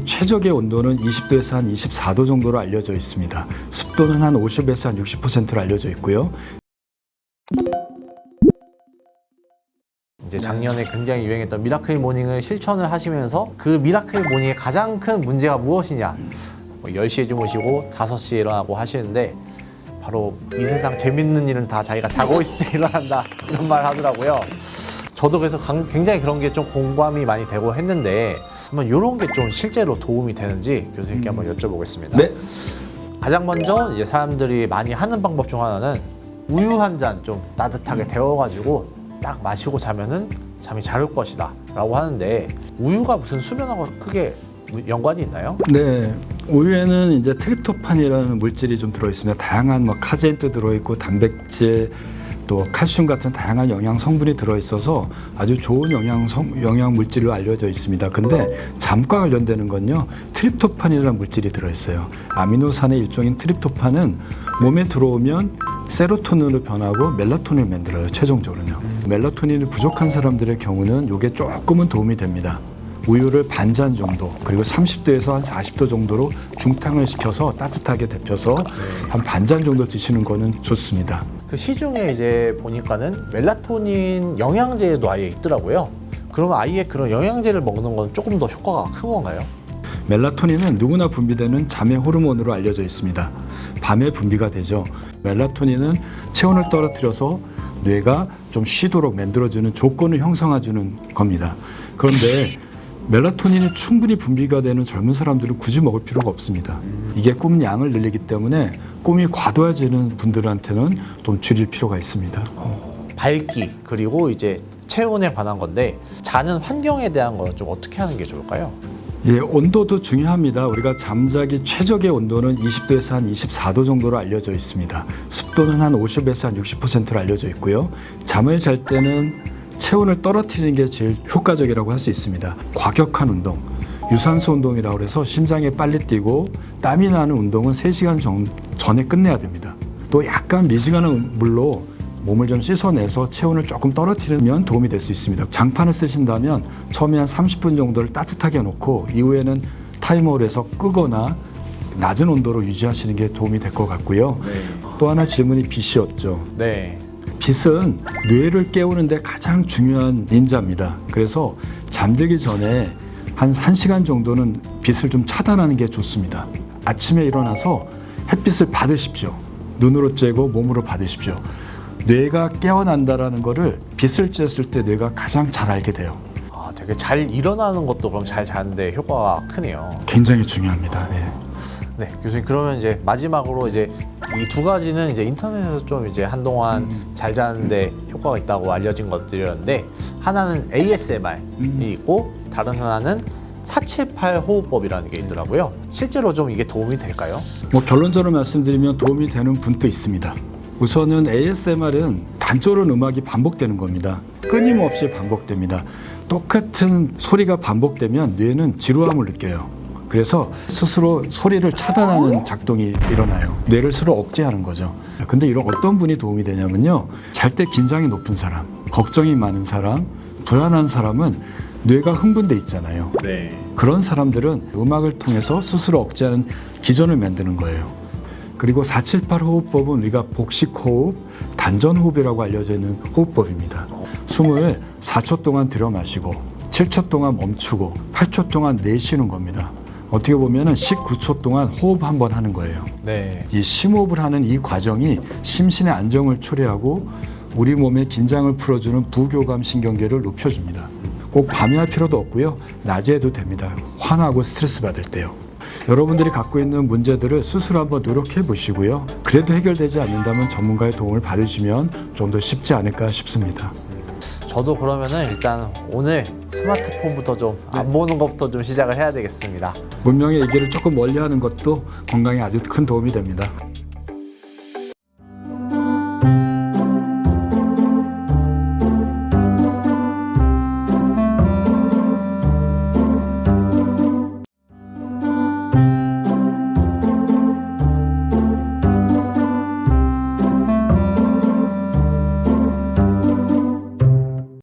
최적의 온도는 20도에서 한 24도 정도로 알려져 있습니다. 습도는 한 50에서 한 60%로 알려져 있고요. 이제 작년에 굉장히 유행했던 미라클 모닝을 실천을 하시면서 그 미라클 모닝의 가장 큰 문제가 무엇이냐? 10시에 주무시고 5시에 일어나고 하시는데 바로 이 세상 재밌는 일은 다 자기가 자고 있을 때 일어난다 이런 말 하더라고요. 저도 그래서 굉장히 그런 게 좀 공감이 많이 되고 했는데 한번 이런 게 좀 실제로 도움이 되는지 교수님께 한번 여쭤보겠습니다. 네. 가장 먼저 이제 사람들이 많이 하는 방법 중 하나는 우유 한 잔 좀 따뜻하게 데워가지고 딱 마시고 자면은 잠이 잘 올 것이다 라고 하는데 우유가 무슨 수면하고 크게 연관이 있나요? 네, 우유에는 이제 트립토판이라는 물질이 좀 들어있습니다. 다양한 카제인도 들어있고 단백질, 또 칼슘 같은 다양한 영양 성분이 들어있어서 아주 좋은 영양 물질로 알려져 있습니다. 근데 잠과 관련되는 건요, 트립토판이라는 물질이 들어있어요. 아미노산의 일종인 트립토판은 몸에 들어오면 세로토닌으로 변하고 멜라토닌을 만들어요. 최종적으로는요. 멜라토닌이 부족한 사람들의 경우는 이게 조금은 도움이 됩니다. 우유를 반잔 정도, 그리고 30도에서 한 40도 정도로 중탕을 시켜서 따뜻하게 데펴서 한 반잔 정도 드시는 거는 좋습니다. 그 시중에 이제 보니까는 멜라토닌 영양제도 아예 있더라고요. 그러면 아예 그런 영양제를 먹는 건 조금 더 효과가 큰 건가요? 멜라토닌은 누구나 분비되는 잠의 호르몬으로 알려져 있습니다. 밤에 분비가 되죠. 멜라토닌은 체온을 떨어뜨려서 뇌가 좀 쉬도록 만들어주는 조건을 형성해주는 겁니다. 그런데 멜라토닌이 충분히 분비가 되는 젊은 사람들은 굳이 먹을 필요가 없습니다. 이게 꿈 양을 늘리기 때문에 꿈이 과도해지는 분들한테는 좀 줄일 필요가 있습니다. 밝기 그리고 이제 체온에 관한 건데 자는 환경에 대한 건 좀 어떻게 하는 게 좋을까요? 예, 온도도 중요합니다. 우리가 잠자기 최적의 온도는 20도에서 한 24도 정도로 알려져 있습니다. 습도는 한 50에서 한 60%로 알려져 있고요. 잠을 잘 때는 체온을 떨어뜨리는 게 제일 효과적이라고 할 수 있습니다. 과격한 운동, 유산소 운동이라고 해서 심장이 빨리 뛰고 땀이 나는 운동은 3시간 전에 끝내야 됩니다. 또 약간 미지근한 물로 몸을 좀 씻어내서 체온을 조금 떨어뜨리면 도움이 될 수 있습니다. 장판을 쓰신다면 처음에 한 30분 정도를 따뜻하게 놓고 이후에는 타이머로 해서 끄거나 낮은 온도로 유지하시는 게 도움이 될 것 같고요. 네. 또 하나 질문이 빛이었죠. 네. 빛은 뇌를 깨우는데 가장 중요한 인자입니다. 그래서 잠들기 전에 한 1시간 정도는 빛을 좀 차단하는 게 좋습니다. 아침에 일어나서 햇빛을 받으십시오. 눈으로 쬐고 몸으로 받으십시오. 뇌가 깨어난다라는 거를 빛을 쬐을 때 뇌가 가장 잘 알게 돼요. 아, 되게 잘 일어나는 것도 그럼 잘 자는데 효과가 크네요. 굉장히 중요합니다. 네. 네, 교수님 그러면 이제 마지막으로 이제 이 두 가지는 이제 인터넷에서 좀 이제 한동안 잘 자는데 효과가 있다고 알려진 것들이었는데 하나는 ASMR이 있고 다른 하나는 478 호흡법이라는 게 있더라고요. 실제로 좀 이게 도움이 될까요? 결론적으로 말씀드리면 도움이 되는 분도 있습니다. 우선은 ASMR은 단조로운 음악이 반복되는 겁니다. 끊임없이 반복됩니다. 똑같은 소리가 반복되면 뇌는 지루함을 느껴요. 그래서 스스로 소리를 차단하는 작동이 일어나요. 뇌를 스스로 억제하는 거죠. 근데 이런 어떤 분이 도움이 되냐면요. 잘 때 긴장이 높은 사람, 걱정이 많은 사람, 불안한 사람은 뇌가 흥분돼 있잖아요. 네. 그런 사람들은 음악을 통해서 스스로 억제하는 기전을 만드는 거예요. 그리고 478 호흡법은 우리가 복식호흡, 단전호흡이라고 알려져 있는 호흡법입니다. 숨을 4초 동안 들여 마시고 7초 동안 멈추고 8초 동안 내쉬는 겁니다. 어떻게 보면 19초 동안 호흡 한 번 하는 거예요. 네. 이 심호흡을 하는 이 과정이 심신의 안정을 초래하고 우리 몸의 긴장을 풀어주는 부교감 신경계를 높여줍니다. 꼭 밤에 할 필요도 없고요. 낮에 해도 됩니다. 화나고 스트레스 받을 때요. 여러분들이 갖고 있는 문제들을 스스로 한번 노력해 보시고요. 그래도 해결되지 않는다면 전문가의 도움을 받으시면 좀 더 쉽지 않을까 싶습니다. 저도 그러면은 일단 오늘 스마트폰부터 좀 안 보는 것부터 좀 시작을 해야 되겠습니다. 문명의 얘기를 조금 멀리 하는 것도 건강에 아주 큰 도움이 됩니다.